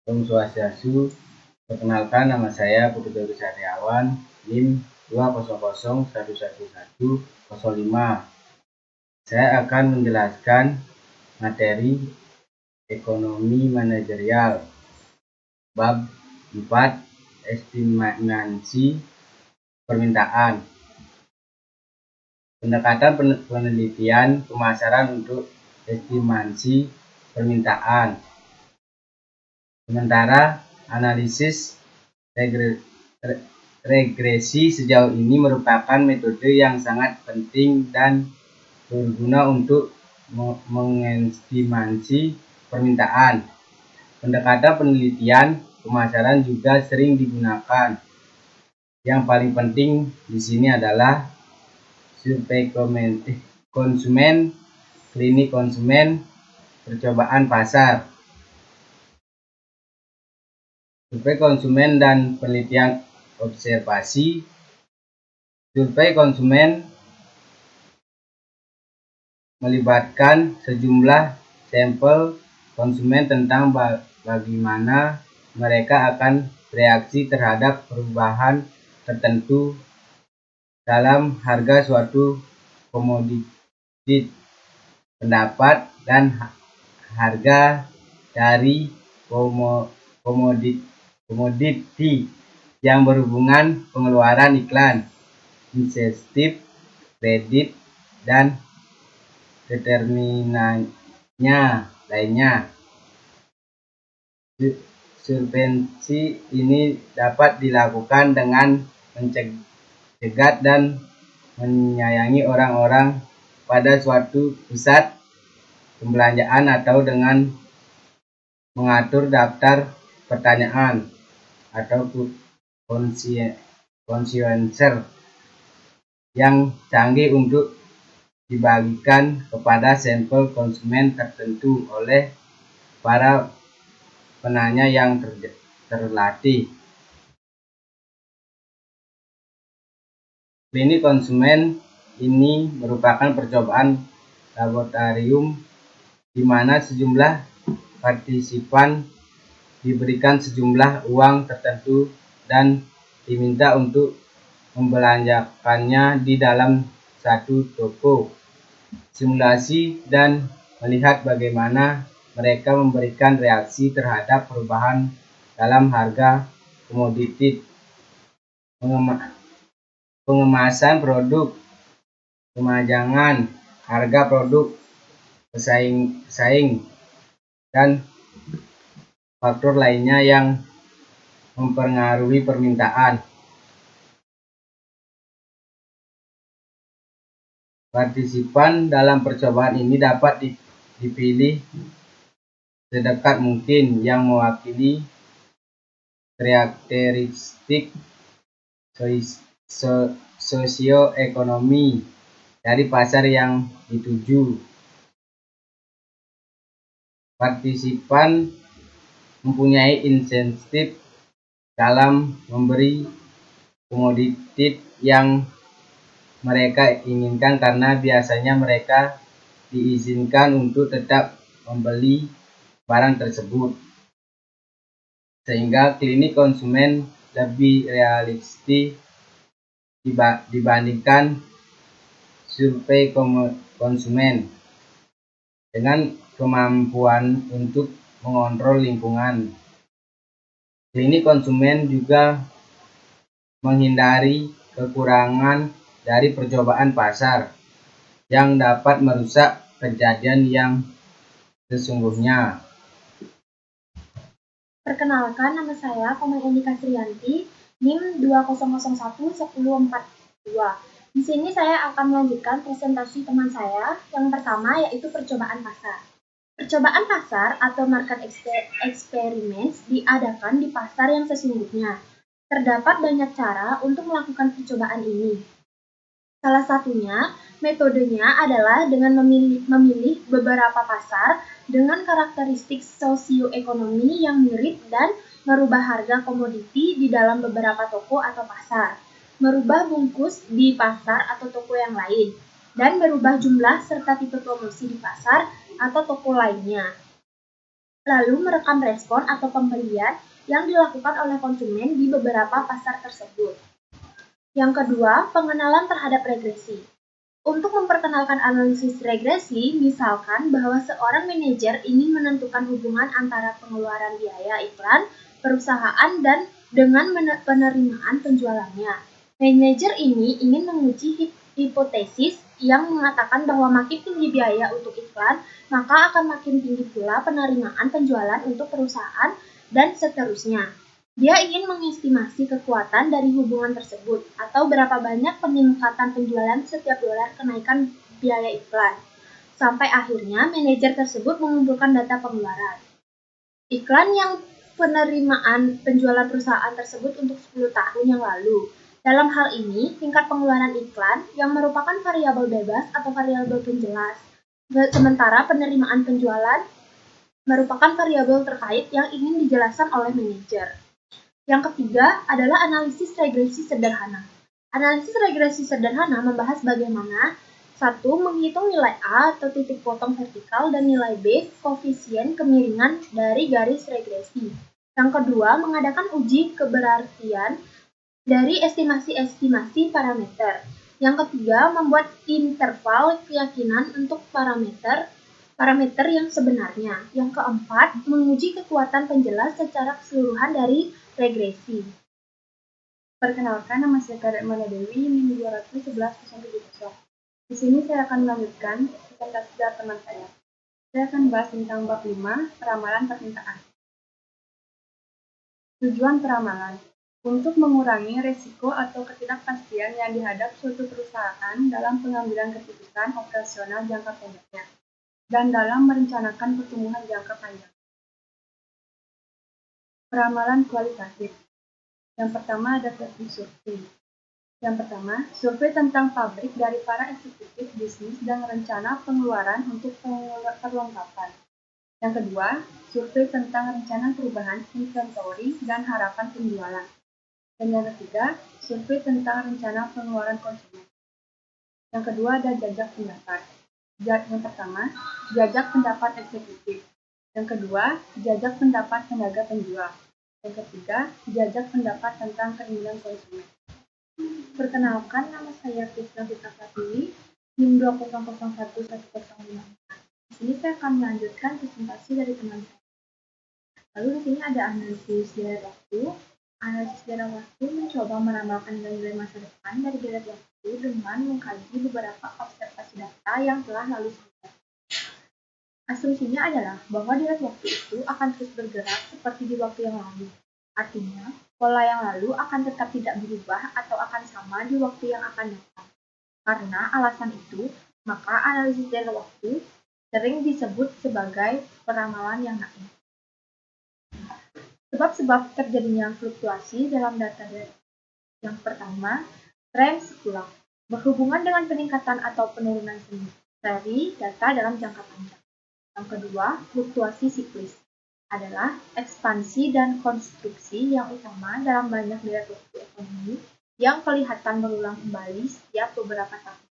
Om Swastiastu. Perkenalkan, nama saya Putu Bagus Aryawan, NIM 200111105. Saya akan menjelaskan materi ekonomi manajerial bab 4, estimasi permintaan. Pendekatan penelitian pemasaran untuk estimasi permintaan. Sementara analisis regresi sejauh ini merupakan metode yang sangat penting dan berguna untuk mengestimasi permintaan. Pendekatan penelitian pemasaran juga sering digunakan. Yang paling penting di sini adalah survei konsumen, klinik konsumen, percobaan pasar. Survei konsumen dan penelitian observasi. Survei konsumen melibatkan sejumlah sampel konsumen tentang bagaimana mereka akan bereaksi terhadap perubahan tertentu dalam harga suatu komoditi. Pendapat dan harga dari komoditi yang berhubungan pengeluaran iklan, insentif, kredit, dan determinannya lainnya. Survei ini dapat dilakukan dengan mencegat dan menyayangi orang-orang pada suatu pusat pembelanjaan atau dengan mengatur daftar pertanyaan atau konsuencer yang canggih untuk dibagikan kepada sampel konsumen tertentu oleh para penanya yang terlatih. Klinik konsumen ini merupakan percobaan laboratorium di mana sejumlah partisipan diberikan sejumlah uang tertentu dan diminta untuk membelanjakannya di dalam satu toko. Simulasi dan melihat bagaimana mereka memberikan reaksi terhadap perubahan dalam harga komoditi. Pengemasan produk, pemajangan harga produk, pesaing, dan faktor lainnya yang mempengaruhi permintaan. Partisipan dalam percobaan ini dapat dipilih sedekat mungkin yang mewakili karakteristik sosioekonomi dari pasar yang dituju. Partisipan mempunyai insentif dalam memberi komoditi yang mereka inginkan karena biasanya mereka diizinkan untuk tetap membeli barang tersebut, sehingga klinik konsumen lebih realistis dibandingkan survei konsumen dengan kemampuan untuk mengontrol lingkungan. Klinik konsumen juga menghindari kekurangan dari percobaan pasar yang dapat merusak kejadian yang sesungguhnya. Perkenalkan, nama saya Komang Endika Sriyanti, NIM 200111042. Di sini saya akan melanjutkan presentasi teman saya. Yang pertama yaitu percobaan pasar. Percobaan pasar atau market experiments diadakan di pasar yang sesungguhnya. Terdapat banyak cara untuk melakukan percobaan ini. Salah satunya, metodenya adalah dengan memilih beberapa pasar dengan karakteristik sosioekonomi yang mirip dan merubah harga komoditi di dalam beberapa toko atau pasar, merubah bungkus di pasar atau toko yang lain, dan merubah jumlah serta tipe promosi di pasar atau toko lainnya. lalu merekam respon atau pembelian yang dilakukan oleh konsumen di beberapa pasar tersebut. Yang kedua, pengenalan terhadap regresi. Untuk memperkenalkan analisis regresi, misalkan bahwa seorang manajer ingin menentukan hubungan antara pengeluaran biaya iklan, perusahaan, dan dengan penerimaan penjualannya. Manajer ini ingin menguji hipotesis yang mengatakan bahwa makin tinggi biaya untuk iklan, maka akan makin tinggi pula penerimaan penjualan untuk perusahaan, dan seterusnya. Dia ingin mengestimasi kekuatan dari hubungan tersebut, atau berapa banyak peningkatan penjualan setiap dolar kenaikan biaya iklan. Sampai akhirnya, manajer tersebut mengumpulkan data pengeluaran iklan yang penerimaan penjualan perusahaan tersebut untuk 10 tahun yang lalu. Dalam hal ini, tingkat pengeluaran iklan yang merupakan variabel bebas atau variabel penjelas. Sementara penerimaan penjualan merupakan variabel terkait yang ingin dijelaskan oleh manajer. Yang ketiga adalah analisis regresi sederhana. Analisis regresi sederhana membahas bagaimana 1. Menghitung nilai A atau titik potong vertikal dan nilai B, koefisien kemiringan dari garis regresi. Yang kedua, mengadakan uji keberartian dari estimasi-estimasi parameter. Yang ketiga, membuat interval keyakinan untuk parameter yang sebenarnya. Yang keempat, menguji kekuatan penjelas secara keseluruhan dari regresi. Perkenalkan, nama saya Karemana Dewi, NIM 211.70. Di sini saya akan melanjutkan presentasi dari teman saya. Saya akan bahas tentang bab 5, peramalan permintaan. Tujuan peramalan untuk mengurangi risiko atau ketidakpastian yang dihadap suatu perusahaan dalam pengambilan keputusan operasional jangka pendeknya dan dalam merencanakan pertumbuhan jangka panjang. Peramalan kualitatif. Yang pertama ada teknik survei. Yang pertama, survei tentang pabrik dari para eksekutif bisnis dan rencana pengeluaran untuk perlengkapan. Yang kedua, survei tentang rencana perubahan inventory dan harapan penjualan. Dan yang ketiga, survei tentang rencana pengeluaran konsumen. Yang kedua ada jajak pendapat. Yang pertama, jajak pendapat eksekutif. Yang kedua, jajak pendapat tenaga penjual. Yang ketiga, jajak pendapat tentang keinginan konsumen. Perkenalkan, nama saya Krisna Vita Pratiwi, NIM 2001105. Di sini saya akan melanjutkan presentasi dari teman saya. Lalu di sini ada analisis deret waktu. Analisis deret waktu mencoba meramalkan nilai masa depan dari deret waktu dengan mengkaji beberapa observasi data yang telah lalu sampai. Asumsinya adalah bahwa deret waktu itu akan terus bergerak seperti di waktu yang lalu. Artinya, pola yang lalu akan tetap tidak berubah atau akan sama di waktu yang akan datang. Karena alasan itu, maka analisis deret waktu sering disebut sebagai peramalan yang naif. Sebab-sebab terjadinya fluktuasi dalam data deret. Yang pertama, tren sekular berhubungan dengan peningkatan atau penurunan seri data dalam jangka panjang. Yang kedua, fluktuasi siklis adalah ekspansi dan konstruksi yang utama dalam banyak deret waktu ekonomi yang kelihatan berulang kembali setiap beberapa tahun.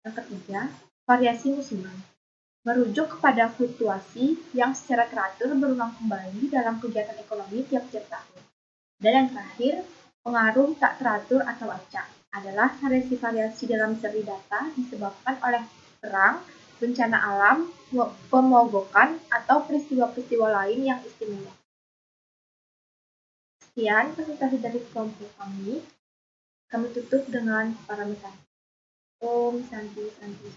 Yang ketiga, variasi musiman merujuk kepada fluktuasi yang secara teratur berulang kembali dalam kegiatan ekonomi tiap-tiap tahun. Dan yang terakhir, pengaruh tak teratur atau acak adalah variasi dalam seri data disebabkan oleh perang, bencana alam, pemogokan, atau peristiwa-peristiwa lain yang istimewa. Sekian presentasi dari kelompok kami. Kami tutup dengan parameter. Om Santi Santi.